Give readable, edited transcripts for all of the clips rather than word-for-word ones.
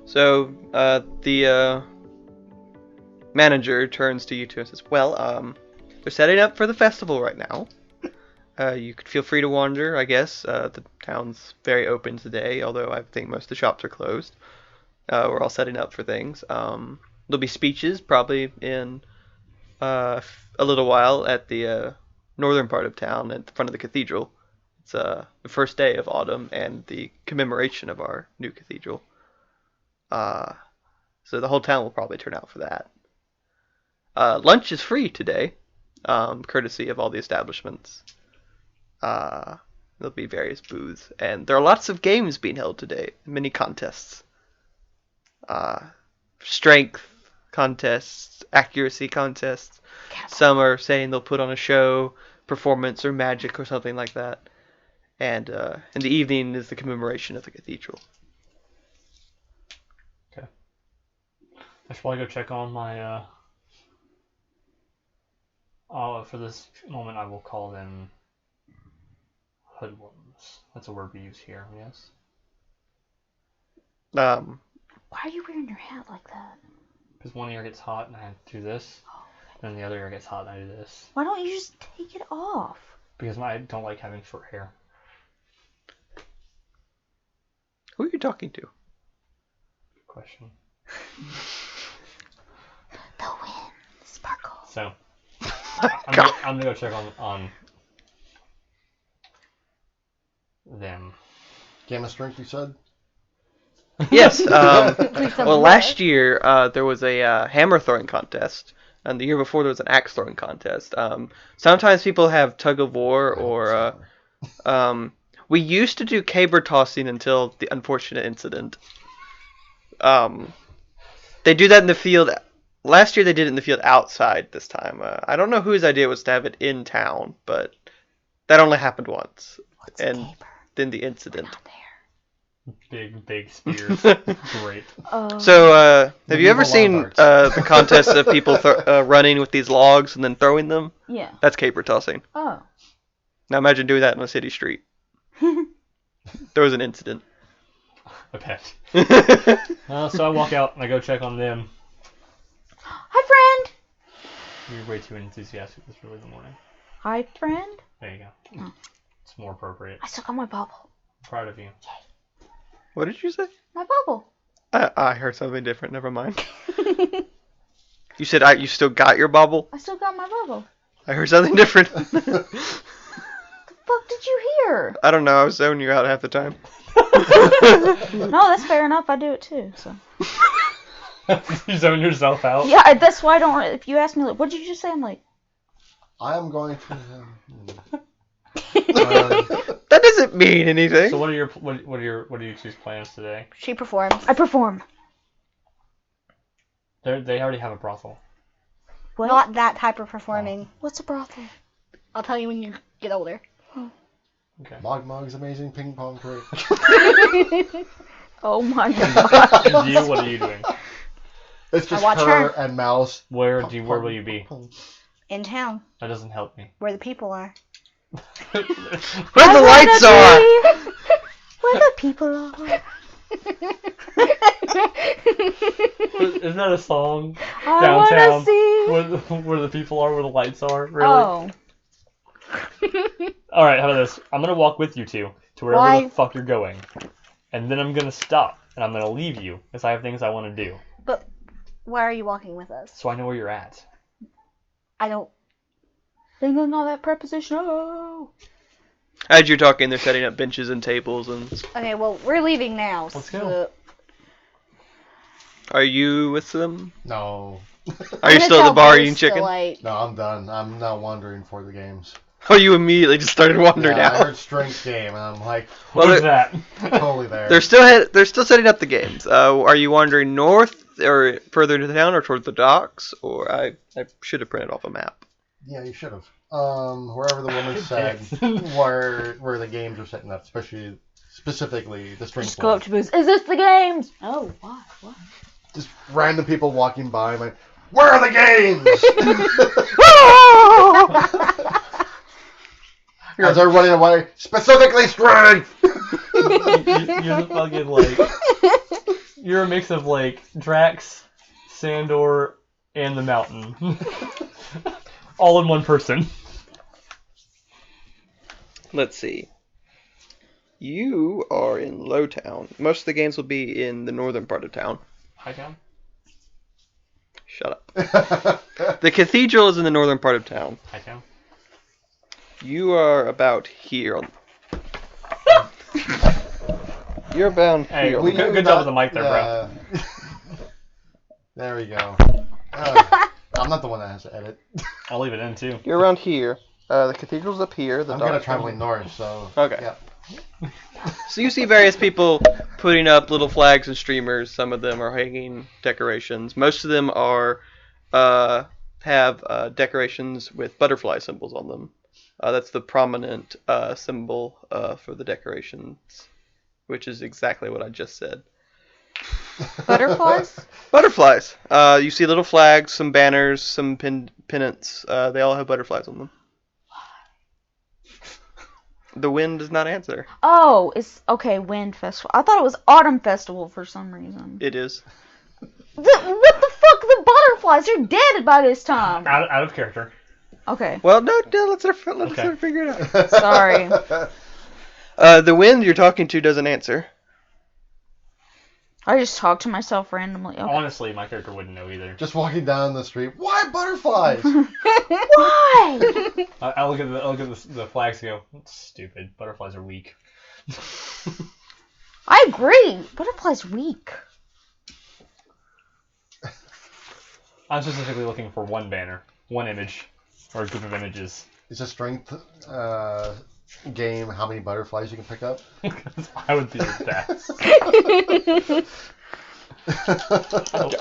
So the manager turns to you two and says, "Well, they're setting up for the festival right now. You could feel free to wander, I guess. The town's very open today, although I think most of the shops are closed. We're all setting up for things. There'll be speeches probably in a little while at the northern part of town at the front of the cathedral. It's the first day of autumn and the commemoration of our new cathedral. So the whole town will probably turn out for that. Lunch is free today, courtesy of all the establishments. There'll be various booths, and there are lots of games being held today, many contests. Strength contests, accuracy contests. Some are saying they'll put on a show, performance, or magic, or something like that. And in the evening is the commemoration of the cathedral. Okay. I should probably go check on my, for this moment I will call them hoodlums. That's a word we use here, yes? Why are you wearing your hat like that? Because one ear gets hot and I do this, and then the other ear gets hot and I do this. Why don't you just take it off? Because I don't like having short hair. Who are you talking to? Good question. The wind sparkles. So, I'm gonna go check on them. Game of Strength, you said? Yes. Please tell me Well, what. last year there was a hammer throwing contest, and the year before there was an axe throwing contest. Sometimes people have tug of war, or we used to do caber tossing until the unfortunate incident. They do that in the field. Last year they did it in the field outside. This time, I don't know whose idea it was to have it in town, but that only happened once. What's And caper? then the incident. Not there. Big spears. Great. So, have you ever Medieval seen long darts. the contests of people running with these logs and then throwing them? Yeah. That's caper tossing. Oh. Now imagine doing that on a city street. There was an incident. I bet. So I walk out and I go check on them. Hi, friend. You're way too enthusiastic this early in the morning. Hi, friend. There you go. Oh. It's more appropriate. I still got my bubble. I'm proud of you. What did you say? My bubble. I heard something different. Never mind. You said you still got your bauble? I still got my bubble. I heard something different. The fuck did you hear? I don't know. I was zoning you out half the time. No, that's fair enough. I do it too. So. You zone yourself out? Yeah, that's why I don't. If you ask me, like, what did you just say? I'm like, I am going to... That doesn't mean anything. So what are you two's plans today? She performs. I perform. They already have a brothel. What? Not that type of performing. What's a brothel? I'll tell you when you get older. Okay. Mog's amazing ping pong crate. Oh my god. And you, what are you doing? It's just watch her her. and Mouse. Where will you be? In town, That doesn't help me. where the people are. Where the lights are! Where the people are. Isn't that a song? I Downtown. wanna see. Where the people are, where the lights are. Really? Oh. All right. How about this? I'm gonna walk with you two to wherever Why? the fuck you're going, and then I'm gonna stop and I'm gonna leave you because I have things I want to do. But why are you walking with us? So I know where you're at. I don't. Thinking all that preposition. Oh. As you're talking, they're setting up benches and tables. And Okay, well, we're leaving now. Let's go. are you with them? No. Are you still at the bar eating chicken? No, I'm done. I'm not wandering for the games. Oh, you immediately just started wandering Yeah, I out. heard strength game, and I'm like, Well, What's they're- that? totally there. They're still setting up the games. Are you wandering north or further into the town or towards the docks? Or I should have printed off a map. Yeah, you should have. Wherever the woman said where the games are setting up, specifically the strength Just go up one. to booths. Is this the games? Oh, what? Just random people walking by, I'm like, where are the games? As they're running away, specifically strength. You're the fucking like You're a mix of like Drax, Sandor, and the Mountain, all in one person. Let's see. You are in Lowtown. Most of the games will be in the northern part of town. Hightown? Shut up. The cathedral is in the northern part of town. Hightown? You are about here. You're about Hey, here. good job with the mic there, bro. There we go. I'm not the one that has to edit. I'll leave it in too. You're around here. The cathedral's up here. I'm kind of traveling north, so... Okay. Yeah. So you see various people putting up little flags and streamers. Some of them are hanging decorations. Most of them are have decorations with butterfly symbols on them. That's the prominent symbol for the decorations, which is exactly what I just said. Butterflies? Butterflies. You see little flags, some banners, some pennants. They all have butterflies on them. The wind does not answer. Oh, it's okay. Wind festival. I thought it was autumn festival for some reason. It is. What the fuck? The butterflies are dead by this time. Out of character. Okay. Well, no, let's her Okay. figure it out. Sorry. The wind you're talking to doesn't answer. I just talk to myself randomly. Okay. Honestly, my character wouldn't know either. Just walking down the street. Why butterflies? Why? I look at the flags and go, "That's stupid. Butterflies are weak." I agree. Butterflies weak. I'm specifically looking for one banner, one image, or a group of images. It's a strength game, how many butterflies you can pick up. I would be the best.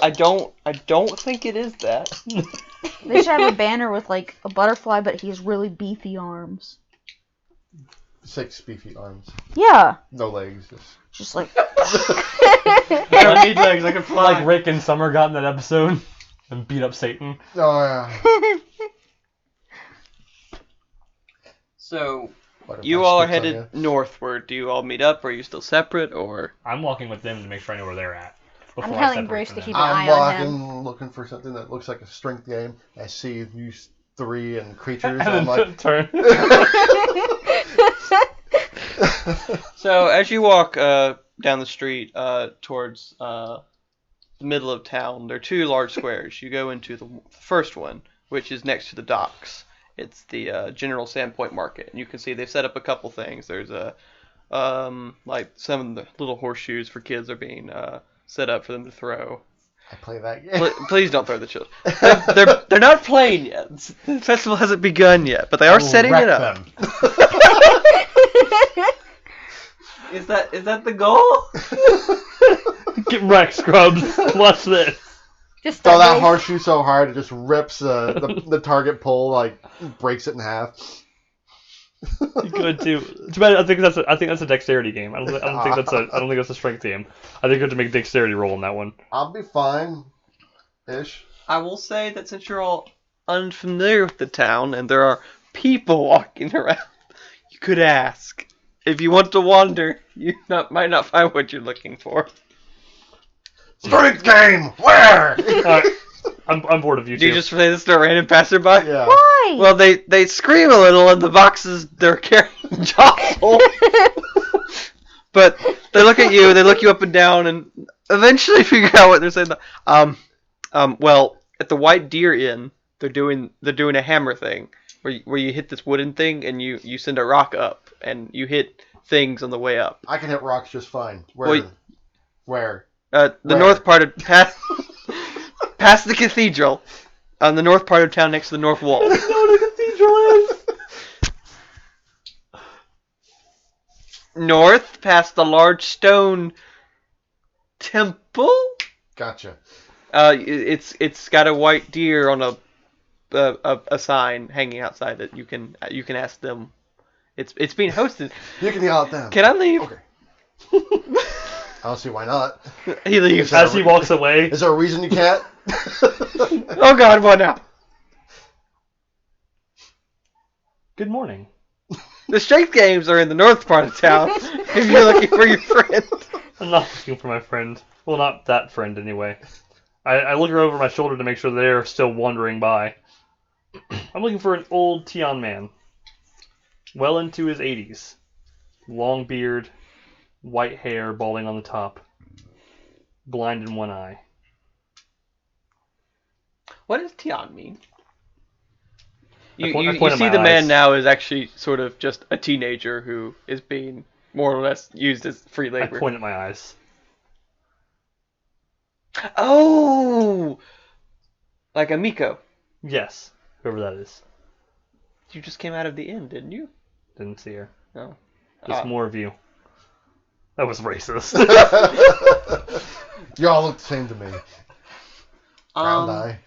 I don't think it is that. They should have a banner with like a butterfly, but he has really beefy arms. 6 beefy arms. Yeah. No legs. Just like. I don't need legs. I can fly. Like Rick and Summer got in that episode and beat up Satan. Oh, yeah. So, Butterfly you all are spits on headed northward. Do you all meet up? Or are you still separate? Or I'm walking with them to make sure I know where they're at. I'm before I telling separate Bruce from to them. keep an I'm eye on him. walking, looking for something that looks like a strength game. I see you 3 and creatures. And I'm then like, turn. So as you walk down the street towards the middle of town, there are 2 large squares. You go into the first one, which is next to the docks. It's the General Sandpoint Market, and you can see they've set up a couple things. There's a like some of the little horseshoes for kids are being set up for them to throw. I play that game. Please don't throw the children. They're not playing yet. The festival hasn't begun yet, but they are We'll setting wreck it up. them. Is that the goal? Get wrecked, Scrubs. Watch this. Just Throw that race. horseshoe so hard it just rips the target pole, like breaks it in half. You could too. Too bad. I think that's a dexterity game. I don't think that's a strength game. I think you have to make a dexterity roll on that one. I'll be fine, ish. I will say that since you're all unfamiliar with the town and there are people walking around, you could ask. If you want to wander, you might not find what you're looking for. Strength game, where? Alright, I'm bored of you Do two. you just say this to a random passerby? Yeah. Why? Well, they scream a little and the boxes they're carrying jostle. But they look at you, they look you up and down, and eventually figure out what they're saying. Well, at the White Deer Inn, they're doing a hammer thing where you hit this wooden thing and you send a rock up and you hit things on the way up. I can hit rocks just fine. Where? Wait. Where? The Where? north part of past the cathedral, on the north part of town next to the north wall. I don't know what a cathedral is. North, past the large stone temple. Gotcha. It's got a white deer on a sign hanging outside it. You can ask them. It's being hosted. You can yell at them. Can I leave? Okay. I don't see why not. He leaves. As he walks away. Is there a reason you can't? Oh God, what now? Good morning. The strength games are in the north part of town. If you're looking for your friend. I'm not looking for my friend. Well, not that friend, anyway. I look over my shoulder to make sure they're still wandering by. I'm looking for an old Tian man. Well into his 80s. Long beard, white hair balding on the top. Blind in one eye. What does Tian mean? You point at see my the man eyes. now is actually sort of just a teenager who is being more or less used as free I labor. point at my eyes. Oh! Like a Miko. Yes, whoever that is. You just came out of the inn, didn't you? Didn't see her. No. Just more of you. That was racist. Y'all look the same to me. Brown eye.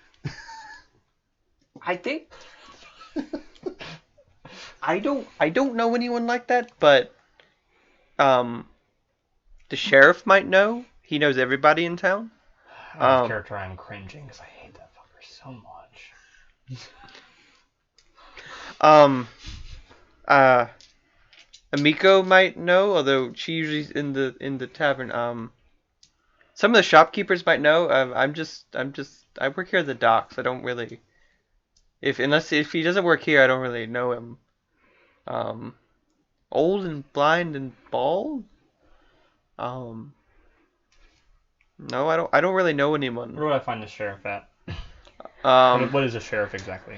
I think I don't know anyone like that, but the sheriff might know. He knows everybody in town. Out of character, I'm cringing because I hate that fucker so much. Amiko might know, although she usually's in the tavern. Some of the shopkeepers might know. I work here at the docks. I don't really, if he doesn't work here, I don't really know him. Old and blind and bald. No, I don't really know anyone. Where would I find the sheriff at? What is a sheriff exactly?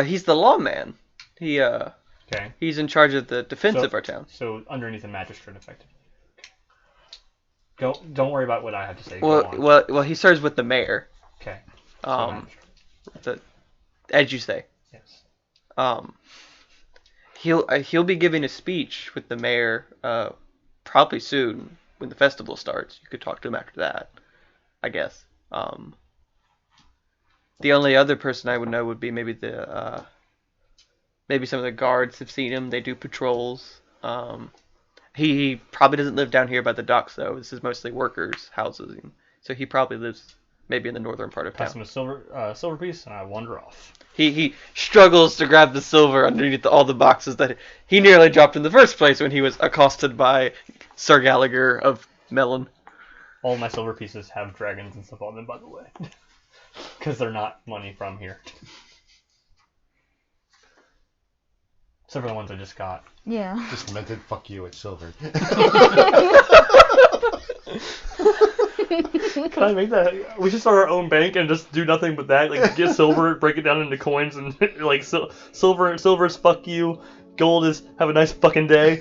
He's the lawman. Okay. He's in charge of the defense of our town. So underneath a magistrate, effectively. Don't worry about what I have to say. Go on. Well, he serves with the mayor. Okay. As you say. Yes. He'll be giving a speech with the mayor probably soon when the festival starts. You could talk to him after that, I guess. The only other person I would know would be maybe maybe some of the guards have seen him. They do patrols. He probably doesn't live down here by the docks though. This is mostly workers' houses, so he probably lives maybe in the northern part of town. Pass him a silver piece, and I wander off. He struggles to grab the silver underneath all the boxes that he nearly dropped in the first place when he was accosted by Sir Gallagher of Melon. All my silver pieces have dragons and stuff on them, by the way. Because they're not money from here. Except for the ones I just got. Yeah. Just minted, fuck you, it's silver. Can I make that? We should start our own bank and just do nothing but that. Like, get silver, break it down into coins, and like silver is fuck you, gold is have a nice fucking day.